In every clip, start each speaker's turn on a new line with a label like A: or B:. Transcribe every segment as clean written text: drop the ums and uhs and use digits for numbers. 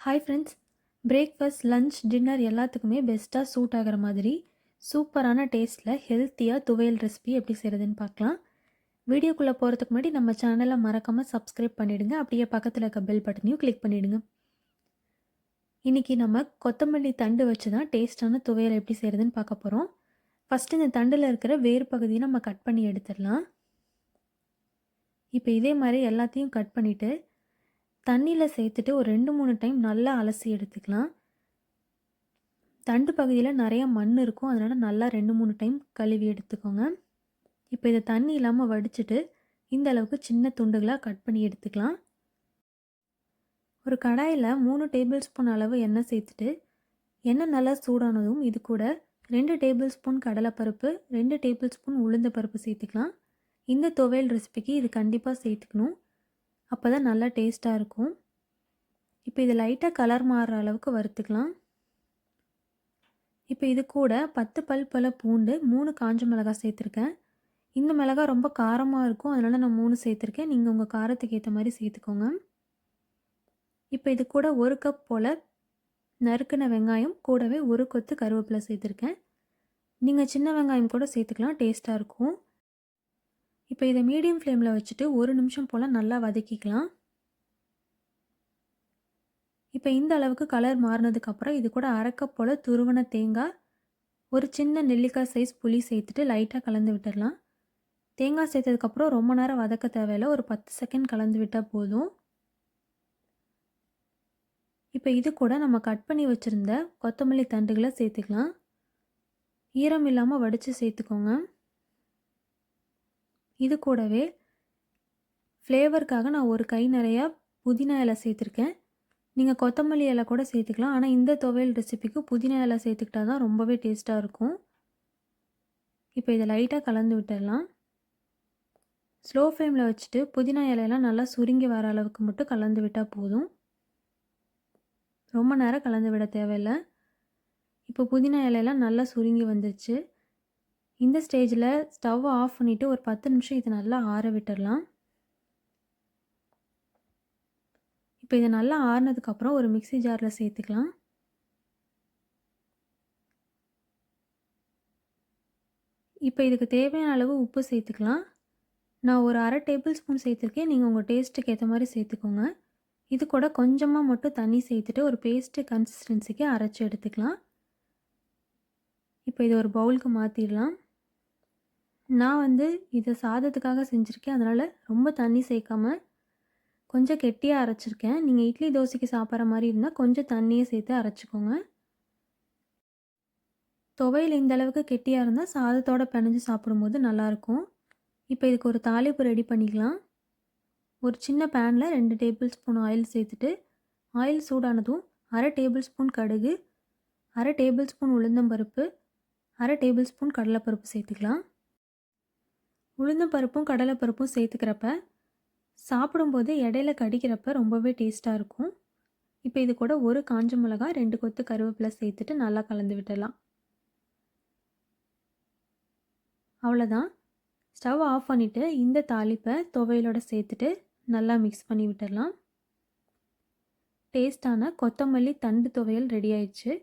A: Hi friends, breakfast, lunch, dinner எல்லாத்துக்குமே பெஸ்ட்டாக suit ஆகிற மாதிரி சூப்பரான டேஸ்ட்டில் ஹெல்த்தியாக துவையல் ரெசிபி எப்படி செய்கிறதுன்னு பார்க்கலாம். வீடியோக்குள்ளே போகிறதுக்கு முன்னாடி நம்ம சேனலை மறக்காமல் சப்ஸ்கிரைப் பண்ணிவிடுங்க. அப்படியே பக்கத்தில் இருக்க பெல் பட்டனையும் கிளிக் பண்ணிவிடுங்க. இன்றைக்கி நம்ம கொத்தமல்லி தண்டு வச்சு தான் டேஸ்ட்டான துவையல் எப்படி செய்கிறதுன்னு பார்க்க போகிறோம். ஃபஸ்ட்டு இந்த தண்டில் இருக்கிற வேறு பகுதியை நம்ம கட் பண்ணி எடுத்துடலாம். இப்போ இதே மாதிரி எல்லாத்தையும் கட் பண்ணிவிட்டு தண்ணியில் சேர்த்துட்டு ஒரு 2-3 டைம் நல்லா அலசி எடுத்துக்கலாம். தண்டு பகுதியில் நிறையா மண் இருக்கும், அதனால் நல்லா 2-3 டைம் கழுவி எடுத்துக்கோங்க. இப்போ இதை தண்ணி இல்லாமல் வடிச்சிட்டு இந்த அளவுக்கு சின்ன துண்டுகளாக கட் பண்ணி எடுத்துக்கலாம். ஒரு கடாயில் 3 டேபிள் ஸ்பூன் அளவு எண்ணெய் சேர்த்துட்டு எண்ணெய் நல்லா சூடானதும் இது கூட 2 டேபிள் ஸ்பூன் கடலைப்பருப்பு, 2 டேபிள் ஸ்பூன் உளுந்த பருப்பு சேர்த்துக்கலாம். இந்த துவையல் ரெசிபிக்கு இது கண்டிப்பாக சேர்த்துக்கணும், அப்போ தான் நல்லா டேஸ்ட்டாக இருக்கும். இப்போ இது லைட்டாக கலர் மாறுற அளவுக்கு வறுத்துக்கலாம். இப்போ இது கூட 10 பல் போல் பூண்டு, 3 காஞ்ச மிளகாய் சேர்த்துருக்கேன். இந்த மிளகாய் ரொம்ப காரமாக இருக்கும், அதனால் நான் 3 சேர்த்துருக்கேன். நீங்கள் உங்கள் காரத்துக்கு ஏற்ற மாதிரி சேர்த்துக்கோங்க. இப்போ இது கூட 1 கப் போல் நறுக்கின வெங்காயம், கூடவே 1 கொத்து கருவேப்பிலை சேர்த்துருக்கேன். நீங்கள் சின்ன வெங்காயம் கூட சேர்த்துக்கலாம், டேஸ்ட்டாக இருக்கும். இப்போ இதை மீடியம் ஃப்ளேமில் வச்சுட்டு 1 நிமிஷம் போல் நல்லா வதக்கிக்கலாம். இப்போ இந்த அளவுக்கு கலர் மாறினதுக்கப்புறம் இது கூட 1/2 கப் போல் துருவன தேங்காய், ஒரு சின்ன நெல்லிக்காய் சைஸ் புளி சேர்த்துட்டு லைட்டாக கலந்து விட்டுடலாம். தேங்காய் சேர்த்ததுக்கப்புறம் ரொம்ப நேரம் வதக்க தேவையில்லை, ஒரு 10 செகண்ட் கலந்து விட்டால் போதும். இப்போ இது கூட நம்ம கட் பண்ணி வச்சுருந்த கொத்தமல்லி தண்டுகளை சேர்த்துக்கலாம். ஈரம் இல்லாமல் வடித்து சேர்த்துக்கோங்க. இது கூடவே ஃப்ளேவருக்காக நான் ஒரு கை நிறையா புதினா இலை சேர்த்துருக்கேன். நீங்கள் கொத்தமல்லி இலை கூட சேர்த்துக்கலாம், ஆனால் இந்த துவையல் ரெசிபிக்கு புதினா இலை சேர்த்துக்கிட்டா தான் ரொம்பவே டேஸ்ட்டாக இருக்கும். இப்போ இதை லைட்டாக கலந்து விட்டுடலாம். ஸ்லோ ஃப்ளேமில் வச்சுட்டு புதினா இலையெல்லாம் நல்லா சுருங்கி வர அளவுக்கு மட்டும் கலந்து விட்டால் போதும், ரொம்ப நேரம் கலந்து விட தேவையில்லை. இப்போ புதினா இலையெல்லாம் நல்லா சுருங்கி வந்துருச்சு. இந்த ஸ்டேஜில் ஸ்டவ்வை ஆஃப் பண்ணிவிட்டு ஒரு 10 நிமிஷம் இதை நல்லா ஆற விட்டுடலாம். இப்போ இதை நல்லா ஆறினதுக்கப்புறம் ஒரு மிக்ஸி ஜாரில் சேர்த்துக்கலாம். இப்போ இதுக்கு தேவையான அளவு உப்பு சேர்த்துக்கலாம். நான் ஒரு 1/2 டேபிள் ஸ்பூன் சேர்த்துருக்கேன், நீங்கள் உங்கள் டேஸ்ட்டுக்கு ஏற்ற மாதிரி சேர்த்துக்கோங்க. இது கூட கொஞ்சமாக மட்டும் தண்ணி சேர்த்துட்டு ஒரு பேஸ்ட்டு கன்சிஸ்டன்சிக்கு அரைச்சி எடுத்துக்கலாம். இப்போ இதை ஒரு பவுலுக்கு மாற்றிடலாம். நான் இதை சாதத்துக்காக செஞ்சுருக்கேன், அதனால் ரொம்ப தண்ணி சேர்க்காம கொஞ்சம் கெட்டியாக அரைச்சிருக்கேன். நீங்கள் இட்லி தோசைக்கு சாப்பிட்ற மாதிரி இருந்தால் கொஞ்சம் தண்ணியை சேர்த்து அரைச்சிக்கோங்க. துவையல் இந்த அளவுக்கு கெட்டியாக இருந்தால் சாதத்தோடு பிணைஞ்சு சாப்பிடும்போது நல்லாயிருக்கும். இப்போ இதுக்கு ஒரு தாளிப்பு ரெடி பண்ணிக்கலாம். ஒரு சின்ன பேனில் 2 டேபிள் ஸ்பூன் ஆயில் சேர்த்துட்டு ஆயில் சூடானதும் 1/2 டேபிள் ஸ்பூன் கடுகு, 1/2 டேபிள் ஸ்பூன் உளுந்தம்பருப்பு, 1/2 டேபிள் ஸ்பூன் கடலைப்பருப்பு சேர்த்துக்கலாம். உளுந்தம்பருப்பும் கடலைப்பருப்பும் சேர்த்துக்கிறப்ப சாப்பிடும்போது இடையில கடிக்கிறப்ப ரொம்பவே டேஸ்ட்டாக இருக்கும். இப்போ இது கூட 1 காஞ்ச மிளகாய், 2 கொத்து கருவேப்பிலை சேர்த்துட்டு நல்லா கலந்து விட்டுடலாம். அவ்வளோதான், ஸ்டவ் ஆஃப் பண்ணிவிட்டு இந்த தாளிப்பை துவையலோடு சேர்த்துட்டு நல்லா மிக்ஸ் பண்ணி விட்டுடலாம். டேஸ்ட்டான கொத்தமல்லி தண்டு துவையல் ரெடி ஆயிடுச்சு.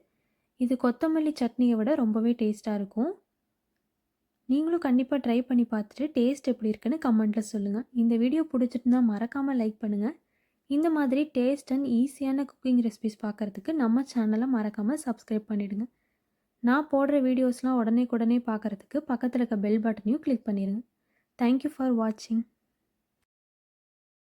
A: இது கொத்தமல்லி சட்னியை விட ரொம்பவே டேஸ்ட்டாக இருக்கும். நீங்களும் கண்டிப்பாக ட்ரை பண்ணி பார்த்துட்டு டேஸ்ட் எப்படி இருக்குன்னு கமெண்ட்டில் சொல்லுங்கள். இந்த வீடியோ பிடிச்சிட்டுனா மறக்காமல் லைக் பண்ணுங்கள். இந்த மாதிரி டேஸ்ட் அண்ட் ஈஸியான குக்கிங் ரெசிபிஸ் பார்க்குறதுக்கு நம்ம சேனலை மறக்காமல் சப்ஸ்கிரைப் பண்ணிவிடுங்க. நான் போடுற வீடியோஸ்லாம் உடனே பார்க்குறதுக்கு பக்கத்தில் இருக்க பெல் பட்டனையும் கிளிக் பண்ணிடுங்க. தேங்க்யூ ஃபார் வாட்சிங்.